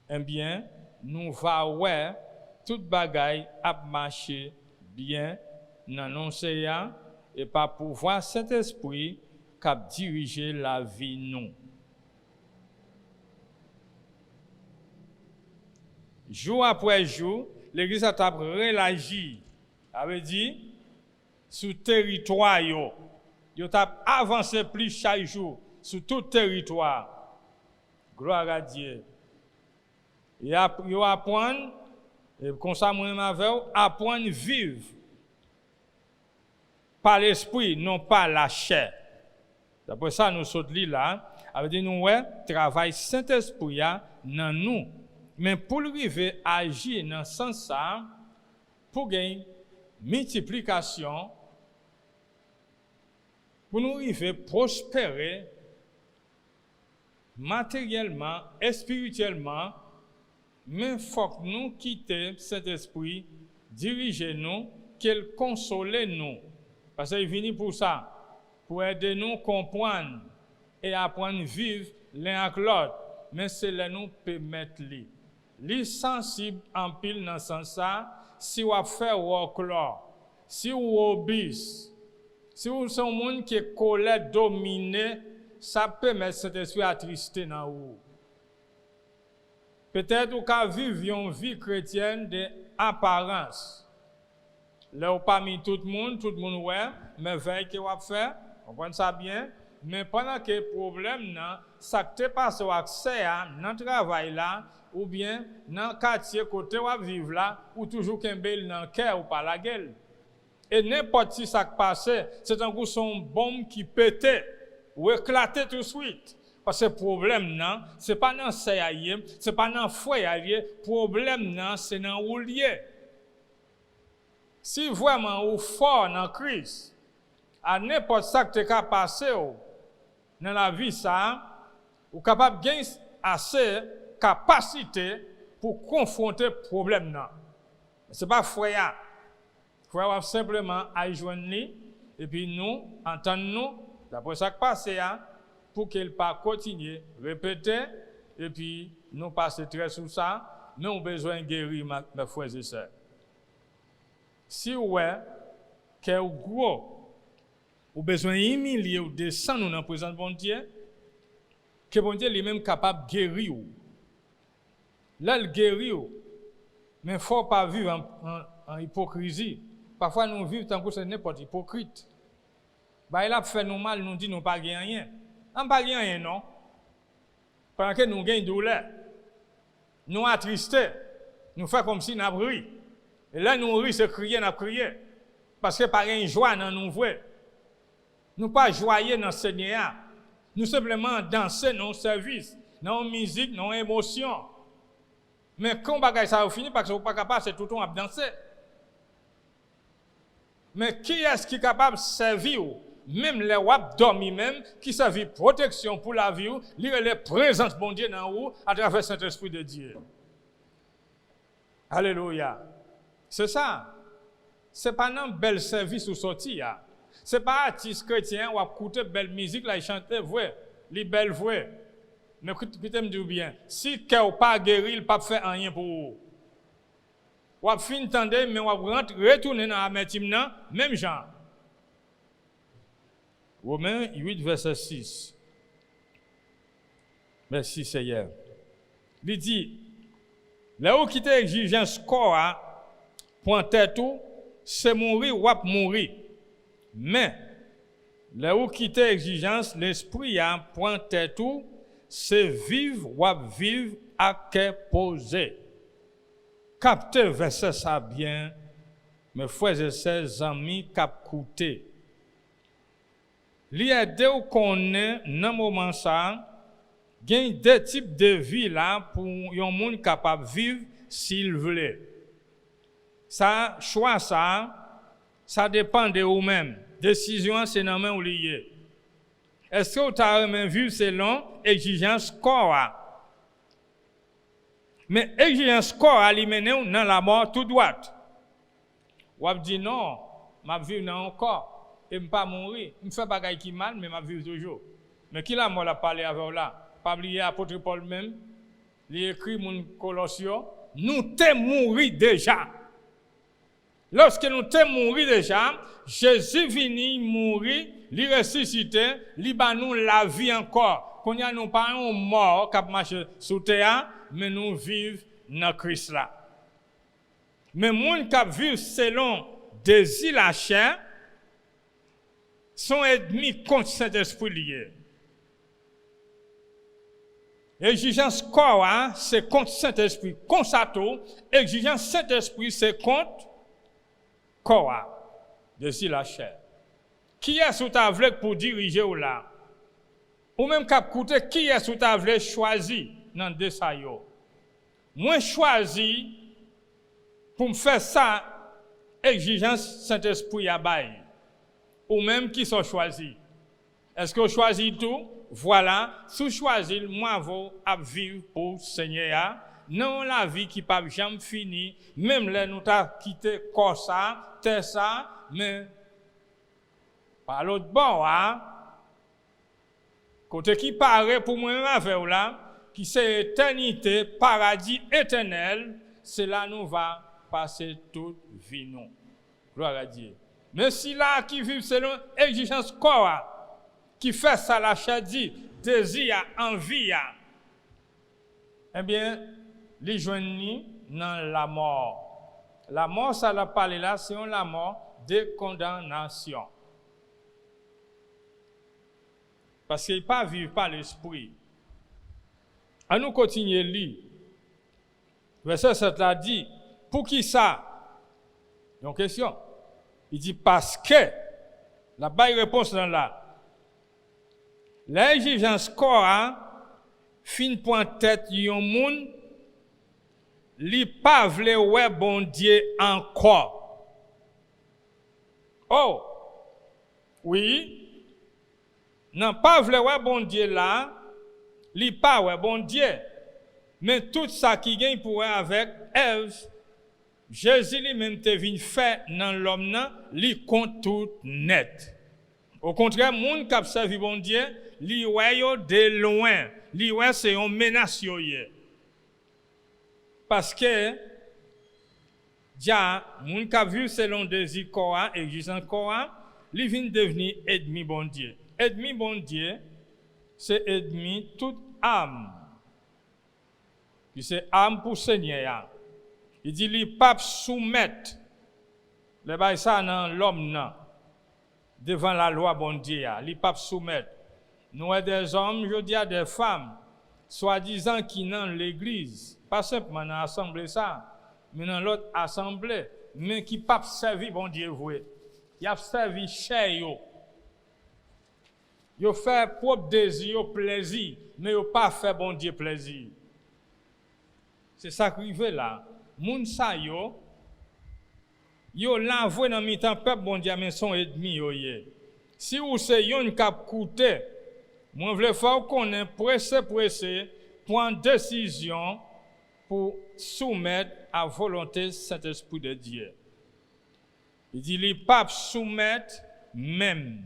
eh bien, nous va ouais, toute bagaille a marché bien dans l'océan et par pouvoir Saint-Esprit qui a dirigé la vie nous. Jour après jour, l'église a réagi, avait dit, sur territoire, yo a avancé plus chaque jour, sur tout territoire. Gloire à Dieu. Et yo apprendre, et comme ça, moi-même avec apprendre à vivre par l'esprit, non pas la chair. D'après ça, nous sommes là, avait dit, nous, ouais, travail Saint-Esprit, dans nous. Mais pour arriver à agir dans ce sens, pour gagner multiplication, pour nous arriver à prospérer matériellement et spirituellement, mais il faut que nous quittions cet esprit, diriger-nous, qu'il console nous. Parce qu'il vient pour ça, pour aider nous à comprendre et apprendre à vivre l'un avec l'autre. Mais c'est là nous permettre lui. Li sensible en pile dans sens ça, si vous fait work là, si vous obéissez, si vous êtes un monde qui est colère dominé, ça peut mettre cet esprit attristé dans vous. Peut-être vous pouvez vivre une vie chrétienne d'apparence. Là où parmi tout le monde ouais, mais veille que vous fait, on comprend ça bien, mais pendant que le problème ça te passe au accès dans le travail là, ou bien dans le quartier côté où vous vivez là, ou toujours qu'un bel dans le cœur ou pas la gueule. Et n'importe si ça passe, c'est un coup son bombe qui pétait ou éclatait tout de suite. Parce que le problème, ce n'est pas dans le CAI, ce n'est pas dans le foyer, le problème, c'est dans le lieu. Si vraiment vous êtes fort dans Christ, à n'importe ça que tu as passé dans la vie, ça, vous êtes capable de gagner assez capacité pour confronter le problème. Ce n'est pas foyer. Il faut simplement aller joindre lui, et puis nous, entendre-nous, d'après ça qui passe, pour qu'il pas continue, répéter, et puis nous passer très sur ça, nous avons besoin de guérir, mes frères et sœurs. Si vous avez que gros, vous avez besoin d'humilier ou descendre dans la présence de bon Dieu, que bon Dieu est même capable de guérir. Là, il guérit, mais il ne faut pas vivre en hypocrisie. Parfois, nous vivons tant que c'est n'importe hypocrite. Bah, il a fait nous mal, nous dit nous pas gagner rien. On pas gagner rien, non. Pendant que nous gagnons douleur, nous attristés, nous faisons comme si nous avons ri. Et là, nous ri, c'est crier, nous crier. Parce que par une joie, nous voyons. Nous pas joyer dans le Seigneur. Nous simplement danser dans le service, dans la musique, dans l'émotion. Mais quand bagay ça a fini, parce que vous pas capable, c'est tout le temps à danser. Mais qui est-ce qui est capable de servir? Même les wap dormi même, qui servent protection pour la vie, lire les présences bon Dieu dans vous à travers Saint-Esprit de Dieu. Alléluia. C'est ça. C'est pas un bel service ou sorti. C'est pas artiste chrétien ou écouter belle musique là, il chante vrai, les belles voix. Mais écoutez me dire bien, si cœur pas guéri, il pas faire rien pour vous. Ou fin tendre mais ou retourner dans l'amertume même genre. Romains 8 verset 6. Merci Seigneur. Il dit là où qui exigence corps point tout, c'est mourir ou mourir. Mais là où qui exigence l'esprit point tout, c'est vivre ou vivre à que poser. Captez verset ça bien, mes frères et sœurs amis cap coûter. Li aide ou connaît dans moment ça, gain deux types de vie là pour un monde capable vivre s'il veut. Ça choix ça dépend de vous-même. Décision c'est dans main ou lié. Est-ce que vous avez vu selon exigence corps? Mais exigence corps a mené dans la mort tout droite. Ou a dit non, m'a vivre dans un corps et pas mourir. Me fait bagaille qui mal mais m'a vivre toujours. Mais qui la mort la parler avec là? Pas oublier apôtre Paul même, il écrit mon Colossiens, nous t'es mouru déjà. Lorsque nous t'es mouru déjà, Jésus venu mourir, il ressuscité, il ba nous la vie encore. Qu'on y a nous pas un mort qui marche sur terre, mais nous vivons dans Christ là. Mais moun qui vivent selon désir la chair sont ennemis contre Saint-Esprit lié. Exigence corps, c'est contre Saint-Esprit. Constato, exigence Saint-Esprit, c'est contre corps, désir la chair. Qui est sous ta vle pour diriger ou là? Ou même cap coûter qui est sous ta vle choisi dans deux ça yo? Moi choisi pour me faire ça, exigence Saint-Esprit à bail. Ou même qui sont choisis. Est-ce que vous choisissez tout? Voilà, si choisir, moi, vous à vivre pour Seigneur, non la vie qui pas jamais fini, même là nous t'a quitté comme ça, t'es ça, mais par l'autre bord, côté qui paraît pour moi avec là, qui c'est éternité, paradis éternel, c'est là nous va passer toute vie nous. Gloire à Dieu. Mais si là qui vivent selon exigence corps, qui fait ça la chair dit, désir, envie, eh bien, les joignent dans la mort. La mort, ça l'a parlé là, c'est la mort de condamnation. Parce qu'il ne pas vivre par l'esprit. À nous continuer à lire. Verset 7 a dit, pour qui ça? Donc, question. Il dit, parce que, la bonne réponse dans là. L'exigence corps, fin point tête yon moun, li pa vle wè bon Dieu encore. Oh, oui, non pas vle wè bon Dieu là, li pa wè bon Dieu. Mais tout ça qui gagne pour avec Ève, Jésus lui-même te vinn fait dans l'homme nan, li compte tout net. Au contraire, moun k'ap servi bon Dieu, li wè yo de loin, li wè c'est une menace yo yé. Parce que ja moun k'ap vu selon désir corps et exigence corps, li vinn devenir ennemi bon Dieu. Ennemi bon Dieu, c'est ennemi toute âme. Puis c'est âme pour Seigneur. Il dit li pape soumettre le bail ça dans l'homme nan devant la loi bon Dieu, li pape soumettre. Nous des hommes, je dis à des femmes, soi-disant qui dans l'église, pas simplement dans l'assemblée ça, mais dans l'autre assemblée, mais qui pape servi bon Dieu voué. Il a servi cher yo. Yo fait propre désir, yo plaisir, mais yo pas fait bon Dieu plaisir. C'est ça qui arrive là. Moun sa yo l'envoie dans mi-temps peuple bon Dieu mais son ennemi yo yé. Si ou c'est yon k'ap coûté, moi vle faire connait pressé prendre décision pour soumettre à volonté Saint-Esprit de Dieu. Il dit les papes soumettent même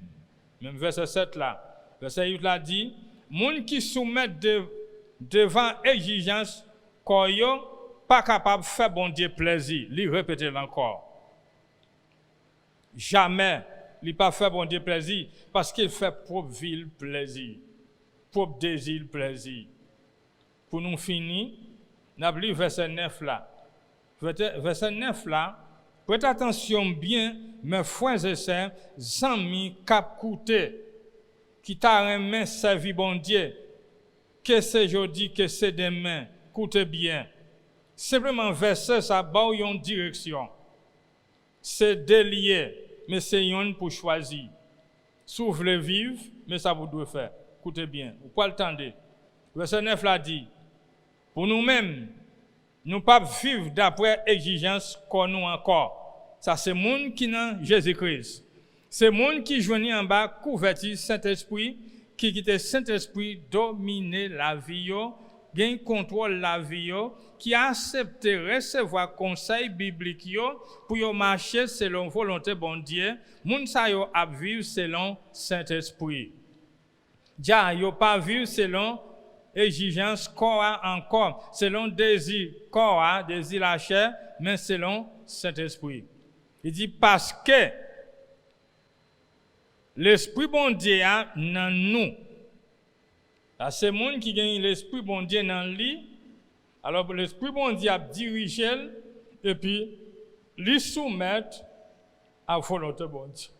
verset 7 là. Verset 8 là dit moun qui soumettent devant exigence ko yo pas capable faire bon Dieu plaisir. Li répéter encore. Jamais il pas fait bon Dieu plaisir parce qu'il fait propre ville plaisir, propre désir plaisir. Pour nous finir, n'a lu verset 9 là. Verset 9 là, prêtez attention bien, mes frères et sœurs, amis cap coûté qui t'a remis servi bon Dieu. Que c'est aujourd'hui, que c'est demain, coûtez bien. Simplement verset ça ba une direction. C'est délié. Mais c'est yon pour choisir. Si vous voulez vivre, mais ça vous doit faire. Écoutez bien, vous pouvez l'attendre. Verset 9 l'a dit, pour nous-mêmes, nous ne pouvons pas vivre d'après exigence qu'on nous encore. Ça c'est monde qui n'a Jésus-Christ. C'est monde qui joignent en bas couverture Saint-Esprit, qui quitte Saint-Esprit dominer la vie, gain contrôle la vie, qui accepte recevoir conseil biblique pour yo marcher selon volonté bon Dieu, moun sa yo ap vivre selon Saint-Esprit. Ja yo pas vivre selon exigence corps encore, selon désir corps, désir la chair, mais selon Saint-Esprit. Il dit parce que l'Esprit bon Dieu a dans nous. C'est moun qui gagne l'Esprit bon Dieu dans lui. Alors l'Esprit bon Dieu a dirigé et puis lui soumettre à volonté bon Dieu.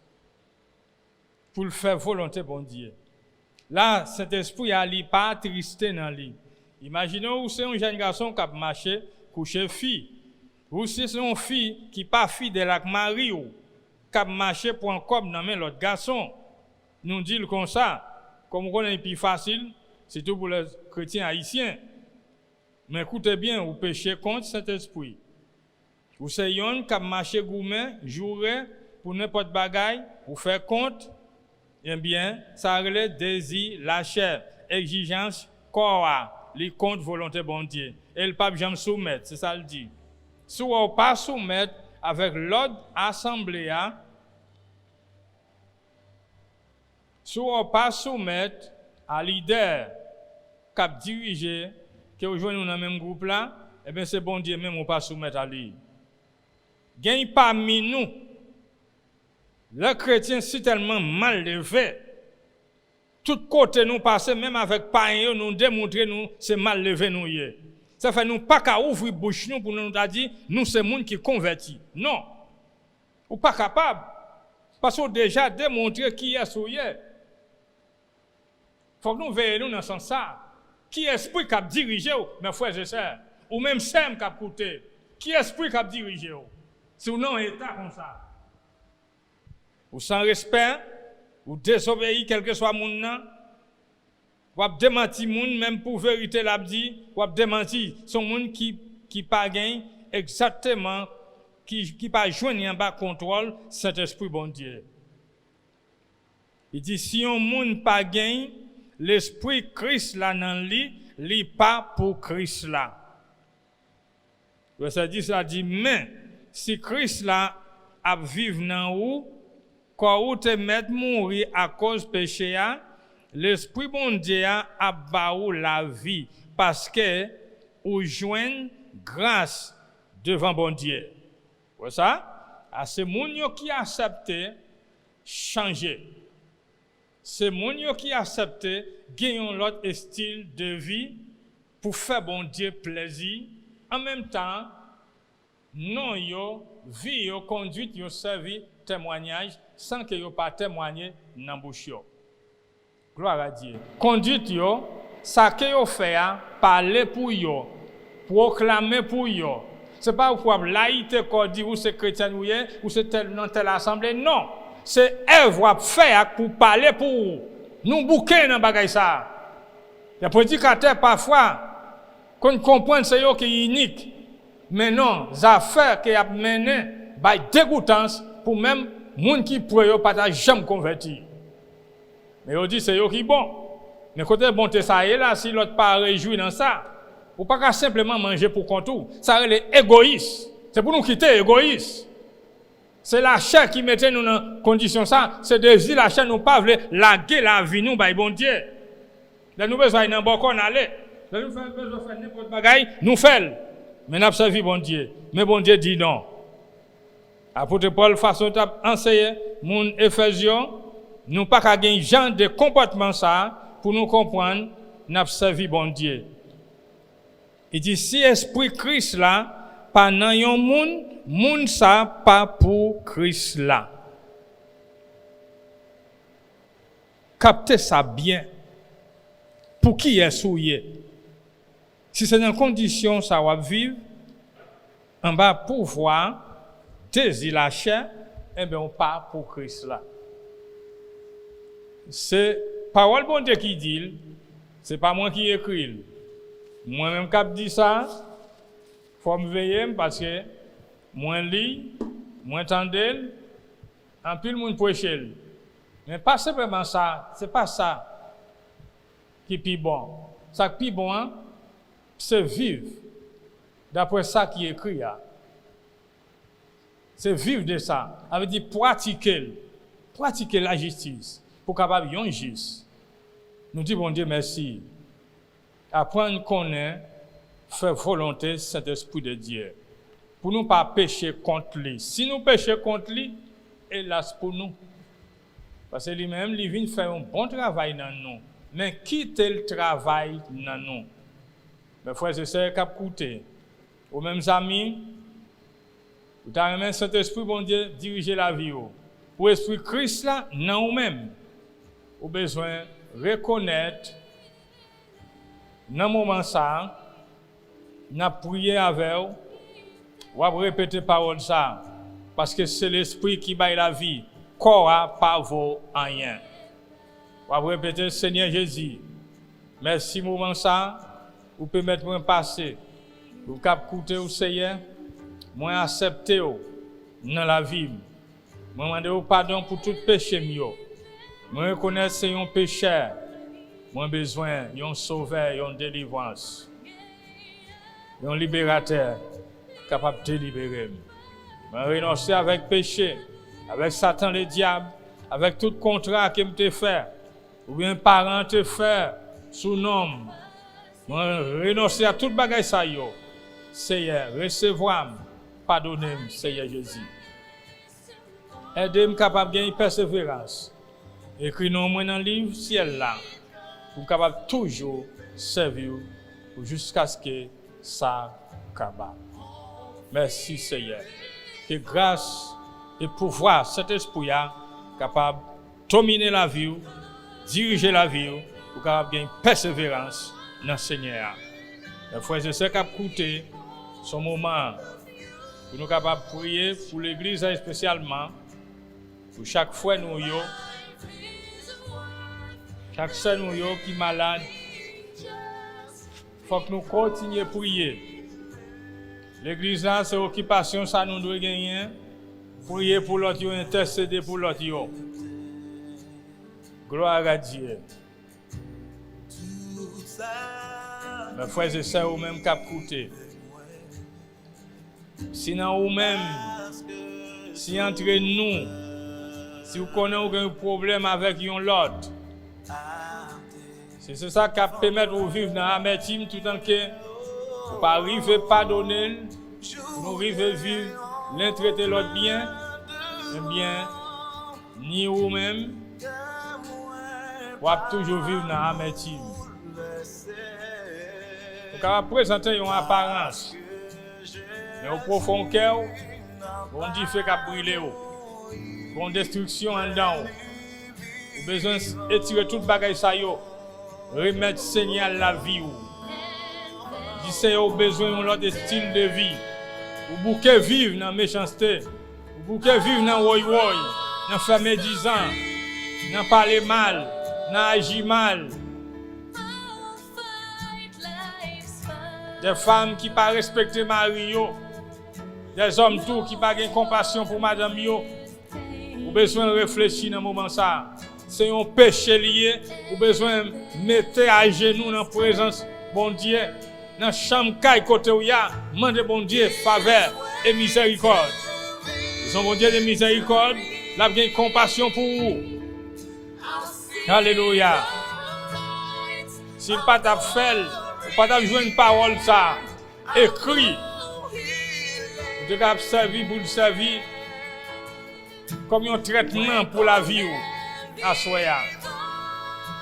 Pour le faire volonté bon Dieu. Là, cet esprit a li pas tristé dans lui. Imaginons où c'est un jeune garçon qui a marché coucher fille. Ou c'est une fille qui pas fidèle avec mari ou qui a marché pour un corps dans main l'autre garçon. Nous dit comme ça, comme on est plus facile, surtout pour les chrétiens haïtiens. Mais écoutez bien, vous péchez contre cet esprit. Vous c'est yon qui a marché gourmet, jouer pour n'importe bagaille, vous faire compte, eh bien, ça relève désir, la chair, exigence, corps, les comptes volonté bon Dieu. Et le pape jamais soumettre, c'est ça le dit. Si vous ne pas soumettre avec l'ordre assemblée, si vous ne pas soumettre à leader qui a dirigé, que vous jouez dans le même groupe là, eh bien c'est bon Dieu même, on ne pas soumettre à lui. Gagne parmi nous, le chrétien si tellement mal levé, tout côté nous passer, même avec païen, nous démontrer nous c'est mal levé nous y. Ça fait nous pas qu'à ouvrir bouche nous pour nous dire nous c'est monde qui converti. Non. Ou pas capable. Parce qu'on déjà démontré qui est souillé. Faut que nous veillions dans ce sens ça. Qui esprit qui a dirigé mes frères et sœurs ou même Sam qui a coûté. Qui esprit qui a dirigé si vous non état comme ça. Ou sans respect, ou désobéir quel que soit moun nan, ou démenti moun même pour vérité l'a dit, ou démenti son moun qui pas gagne exactement qui pas joindre en bas contrôle cet esprit bon Dieu. Il dit si un moun pas gagne l'esprit Christ là dans li pas pour Christ là. Verset 10 là dit mais si Christ là a vivre dans ou quand ou te mettre mourir à cause péché l'esprit bon Dieu a baou la vie parce que ou joigne grâce devant bon Dieu. Pour ça, c'est moun yo qui accepté changer. C'est moun yo qui accepté gagner l'autre style de vie pour faire bon Dieu plaisir en même temps non yo vie yo conduite yo servi témoignage sans que yo pas témoigner dans bouche yo. Gloire à Dieu. Conduite yo, ça que yo fait parler pour yo, proclamer pour yo. C'est pas pour laïté qu'on dit ou c'est chrétien ou c'est tel dans telle assemblée non, c'est œuvre faire pour parler pour vous. Nous bouquons dans bagay ça. Les prédicateurs parfois qu'on comprend c'est eux qui est unique. Mais non, les affaires qui a mené by dégoûtance pour même moun qui pourrait pas jamais converti. Mais on dit c'est eux qui bon. Mais côté bonté ça est là si l'autre pas réjoui dans ça, ou pas simplement manger pour contour. Ça est égoïste. C'est pour nous quitter égoïste. C'est la chair qui mettait nous dans condition ça, c'est désir la chair nous pas veut laguer la vie nous by bon Dieu. Là nous besoin dans bon qu'on aller. Là nous besoin faire n'importe bagaille, nous fait. Mais n'a pas servi bon Dieu. Mais bon Dieu dit non. Apôtre Paul façon t'a enseigné mon Éphésiens, nous pas qu'à gagner genre de comportement ça pour nous comprendre n'a pas servi bon Dieu. Il dit si esprit Christ là pas nan yon moun ça pas pour Christ là. Captez ça bien. Pour qui est souillé? Si c'est dans condition ça va vivre, on va pouvoir désir la chair, eh bien on part pour Christ là. C'est parole bon Dieu qui dit, c'est pas moi qui écris. Moi-même qui dit ça, faut me veiller parce que moi lis, moi tendais, en plus le monde prêcher. Mais pas simplement ça, c'est pas ça qui est plus bon. Ça qui est plus bon, c'est vivre d'après ça qui est écrit là. C'est vivre de ça. Ça veut dire pratiquer la justice pour capable yon juste. Nous disons bon Dieu merci. Apprendre à connaître, faire volonté Saint-Esprit de Dieu. Pour nous pas pécher contre lui. Si nous péchons contre lui, hélas pour nous. Parce que lui-même, il vient faire un bon travail dans nous. Mais quitter le travail dans nous. Mes frères et sœurs, cap coûter. Aux mêmes amis, vous avez un Saint-Esprit, bon Dieu, diriger la vie. Pour l'Esprit Christ là, non vous-même. Vous avez besoin de reconnaître, dans le moment ça, nous prier avec vous, ou répéter parole ça, parce que c'est l'Esprit qui baille la vie. Corps pas vaut rien. Ou répéter Seigneur Jésus, merci moment ça, vous permettez moi passer, vous cap coûter au Seigneur, moi accepter dans la vie. Moi demander pardon pour tout péché mio. Moi reconnaître c'est un pécheur. Moi besoin d'un sauveur, d'une délivrance. Un libérateur capable de libérer. Moi renoncer avec péché, avec Satan le diable, avec tout contrat que me fait ou bien parent te fait sous nom. Moi renoncer à toute bagaille ça yo. Seigneur, recevoir, pardonnez-moi, Seigneur Jésus. Aidez-moi capable de gagner persévérance. Écris-nous moi dans le livre ciel là. Pour capable toujours servir jusqu'à ce que ça acabe. Merci Seigneur. Que grâce et pouvoir cet esprit capable de dominer la vie, diriger la vie, pour capable de gagner persévérance dans le Seigneur. Les frères et sœurs qui ont écouté ce moment pour nous capables de prier pour l'église spécialement, pour chaque fois nous yo. Chaque sœur nous qui est malade, il faut que nous continuions à prier. L'église là, c'est occupation, ça nous doit gagner. Prier pour l'autre, intercéder pour l'autre. Gloire à Dieu. Mes frères et sœurs, vous-même qui écoutez. Sinon, vous-même, si entre nous, si vous connaissez un problème avec l'autre, c'est ça qui permet de vivre dans l'amertume tout en que vous pas arriver à pardonner, nous arriver à vivre, l'un traiter l'autre bien, eh bien, ni vous-même, vous avez toujours vivre dans l'amertume. Vous pouvez présenter une apparence, mais au profond cœur, on dit fait qu'à brûler, on destruction en dedans. Vous avez besoin d'étirer toute bagaille ça yo. Remettre Seigneur la vie. Dis Seigneur, vous avez besoin d'un autre style de vie. Vous bouquez vivre dans la méchanceté. Vous bouquez vivre dans le woy-woy, dans faire médisant, dans parler mal, n'a agi mal. Des femmes qui pas respecté mari yo. Des hommes tout qui pas de compassion pour madame yo. Ou besoin de réfléchir dans moment ça. C'est un péché lié, ou besoin de mettre à genoux dans la présence bon Dieu. Dans la chambre caille côté où il y a, demandez bon Dieu faveur et miséricorde. Ils ont bon Dieu de miséricorde, là il y a une compassion pour vous. Alléluia. S'il pas t'a fait, ou pas t'a joué une parole ça, écrit. Vous devez servir pour le servir comme un traitement pour la vie. À soya.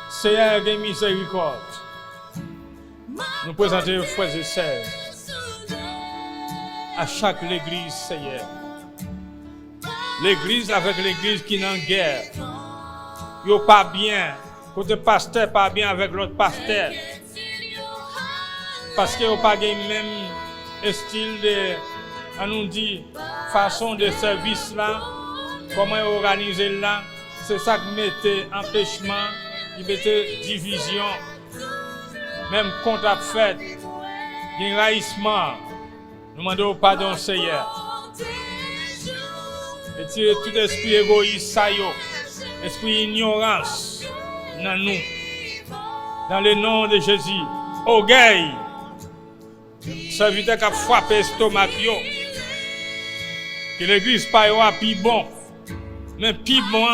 Seigneur de miséricorde. Nous présentons frères et sœurs à chaque l'église, Seigneur. L'église avec l'église qui est en guerre. Yo pas bien. Côté pasteur pas bien avec l'autre pasteur. Parce que yo pas le même style de, on nous dit, façon de service là. Comment organiser là. C'est ça qui mettait empêchement, qui mettait division, même contre la fête, envahissement. Nous demandons pardon, Seigneur. Et tirer tout esprit égoïste, esprit ignorance dans nous. Dans le nom de Jésus. Orgueil. Serviteur qui a frappé l'estomac. Que l'église pas plus bon. Mais plus bon.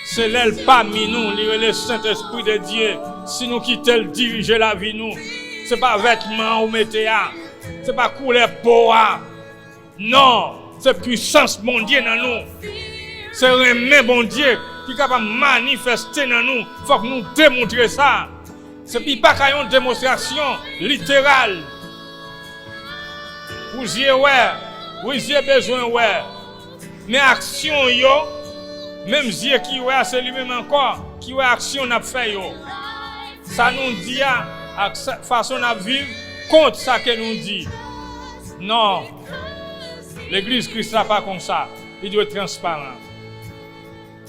C'est l'aile parmi nous, le Saint-Esprit de Dieu. Si nous quittons diriger la vie, nous, ce n'est pas vêtements ou météa, ce n'est pas couleur peau. Non, c'est puissance mon Dieu dans nous. C'est remède mon Dieu qui est capable de manifester dans nous. Il faut que nous démontrions ça. Ce n'est pas une démonstration littérale. Vous y avez besoin, ouais. Mais action, yo. Même Dieu qui ouais c'est lui-même encore qui ouais action n'a fait yo. Ça nous dit à façon à vivre contre ça que nous dit. Non. L'église Christ n'est pas comme ça. Il doit être transparent.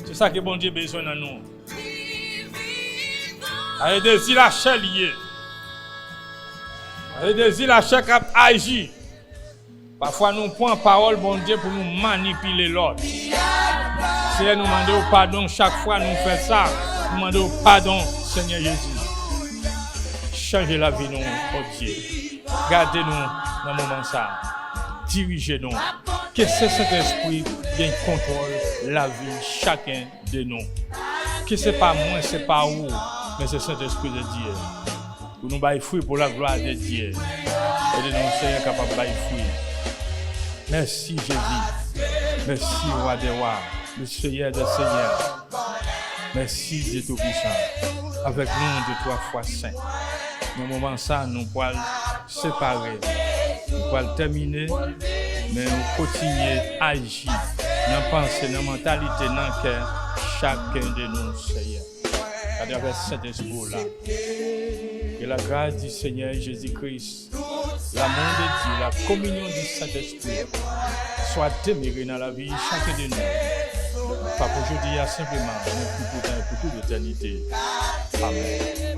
C'est ça que bon Dieu a besoin de nous. Avec des îles à chair liées. Avec des îles à chair qui agit. Parfois nous prenons parole bon Dieu pour nous manipuler l'autre. Seigneur, nous demandons pardon chaque fois nous faisons ça. Nous demandons pardon, Seigneur Jésus. Changez la vie, nous, oh Dieu. Gardez-nous dans le moment ça. Dirigez-nous. Que ce Saint-Esprit vienne contrôler la vie chacun de nous. Que ce n'est pas moi, ce n'est pas vous, mais c'est Saint-Esprit de Dieu. Pour nous bailler fruit pour la gloire de Dieu. Aidez-nous, Seigneur, capable de bailler fruit. Merci Jésus. Merci Roi des Rois. Le Seigneur des Seigneurs. Merci Dieu Tout-Puissant. Avec nous de 3 fois saint. Dans le moment ça, nous pouvons séparer. Nous pouvons terminer. Mais nous continuons à agir. Dans la pensée, dans la mentalité, dans le cœur. Chacun de nous, Seigneur. À travers cet esprit-là. Que la grâce du Seigneur Jésus-Christ, l'amour de Dieu, la communion du Saint-Esprit soit demeurée dans la vie de chacun de nous. Pas pour aujourd'hui, simplement, mais pour toute l'éternité. Amen.